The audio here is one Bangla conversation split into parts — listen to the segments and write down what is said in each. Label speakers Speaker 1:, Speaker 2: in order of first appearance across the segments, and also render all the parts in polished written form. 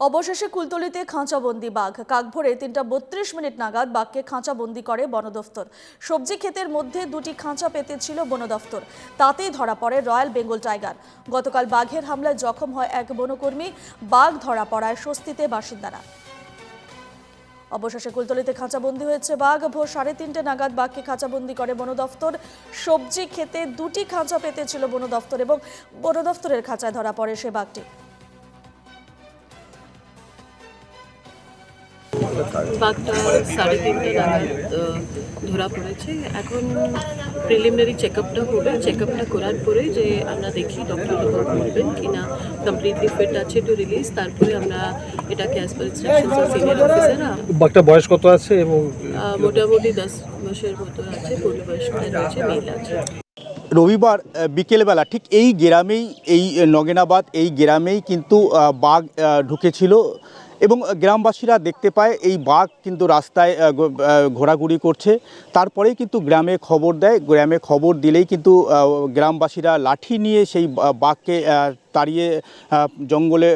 Speaker 1: অবশেষে কুলতলিতে খাঁচাবন্দি বাঘ। কাকভোরে ৩:৩২ নাগাদ বাঘকে খাঁচাবন্দি করে বন দফতর। সবজি ক্ষেতের মধ্যে দুটি খাঁচা পেতে ছিল বন দফতর, তাতেই ধরা পড়ে রয়্যাল বেঙ্গল টাইগার। গতকাল বাঘের হামলায় জখম হয় এক বনকর্মী। বাঘ ধরা পড়ায় স্বস্তিতে বাসিন্দারা। অবশেষে কুলতলিতে খাঁচাবন্দি হয়েছে বাঘ। ভোর ৩:৩০ নাগাদ বাঘকে খাঁচাবন্দি করে বন দফতর। সবজি ক্ষেতে দুটি খাঁচা পেতে ছিল বন দফতর এবং বন দফতরের খাঁচায় ধরা পড়ে সে বাঘটি।
Speaker 2: বাঘটা 3:30 নাগাদ ধরা পড়েছে। এখন প্রিলিমিনারি চেকআপটা হবে। চেকআপটা করার পরে যে আমরা দেখি ডক্টর বলবেন কি না কমপ্লিটলি ফিট আছে টু রিলিজ, তারপরে আমরা এটাকে as per instructions of senior officer.
Speaker 3: বাঘটার বয়স কত আছে? এবং
Speaker 2: মোটামুটি 10 বছরের মতো আছে, পূর্ণবয়স্ক রয়েছে, মেল আছে।
Speaker 4: রবিবার বিকেলবেলা ঠিক এই গ্রামেই, এই নগেনাবাদ এই গ্রামেই কিন্তু বাঘ ঢুকেছিল এবং গ্রামবাসীরা দেখতে পায় এই বাঘ কিন্তু রাস্তায় ঘোরাঘুরি করছে। তারপরেই কিন্তু গ্রামে খবর দেয়। গ্রামে খবর দিলেই কিন্তু গ্রামবাসীরা লাঠি নিয়ে সেই বাঘকে তাড়িয়ে জঙ্গলে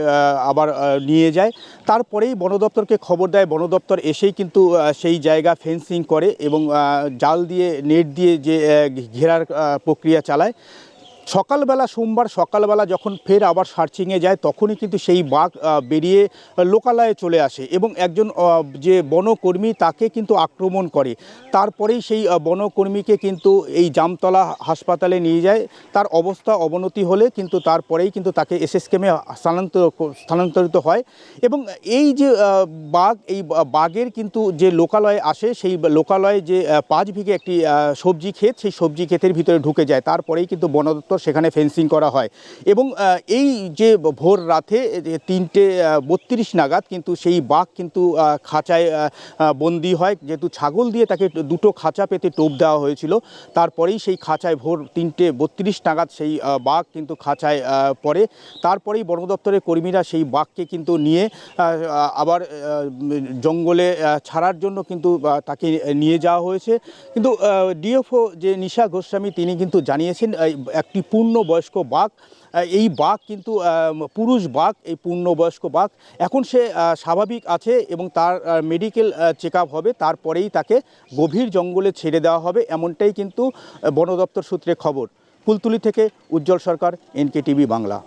Speaker 4: আবার নিয়ে যায়। তারপরেই বন দপ্তরকে খবর দেয়। বন দপ্তর এসেই কিন্তু সেই জায়গা ফেন্সিং করে এবং জাল দিয়ে, নেট দিয়ে যে ঘেরার প্রক্রিয়া চালায়। সকালবেলা, সোমবার সকালবেলা যখন ফের আবার সার্চিংয়ে যায়, তখনই কিন্তু সেই বাঘ বেরিয়ে লোকালয়ে চলে আসে এবং একজন যে বনকর্মী তাকে কিন্তু আক্রমণ করে। তারপরেই সেই বনকর্মীকে কিন্তু এই জামতলা হাসপাতালে নিয়ে যায়। তার অবস্থা অবনতি হলে কিন্তু তারপরেই কিন্তু তাকে এসএসকেএমে স্থানান্তরিত হয়। এবং এই যে বাঘ, এই বাঘের কিন্তু যে লোকালয়ে আসে, সেই লোকালয়ে যে 5 বিঘে একটি সবজি ক্ষেত, সেই সবজি ক্ষেতের ভিতরে ঢুকে যায়। তারপরেই কিন্তু বন দপ্তর সেখানে ফেন্সিং করা হয় এবং এই যে ভোর রাতে ৩:৩২ নাগাদ কিন্তু সেই বাঘ কিন্তু খাঁচায় বন্দি হয়। যেহেতু ছাগল দিয়ে তাকে দুটো খাঁচা পেতে টোপ দেওয়া হয়েছিল, তারপরেই সেই খাঁচায় ভোর ৩:৩২ নাগাদ সেই বাঘ কিন্তু খাঁচায় পড়ে। তারপরেই বন দপ্তরের কর্মীরা সেই বাঘকে কিন্তু নিয়ে আবার জঙ্গলে ছাড়ার জন্য কিন্তু তাকে নিয়ে যাওয়া হয়েছে। কিন্তু ডিএফও যে নিশা গোস্বামী, তিনি কিন্তু জানিয়েছেন একটি পূর্ণবয়স্ক বাঘ। এই বাঘ কিন্তু পুরুষ বাঘ, এই পূর্ণবয়স্ক বাঘ। এখন সে স্বাভাবিক আছে এবং তার মেডিকেল চেকআপ হবে, তারপরেই তাকে গভীর জঙ্গলে ছেড়ে দেওয়া হবে, এমনটাই কিন্তু বন দপ্তর সূত্রে খবর। কুলতলি থেকে উজ্জ্বল সরকার, NK TV বাংলা।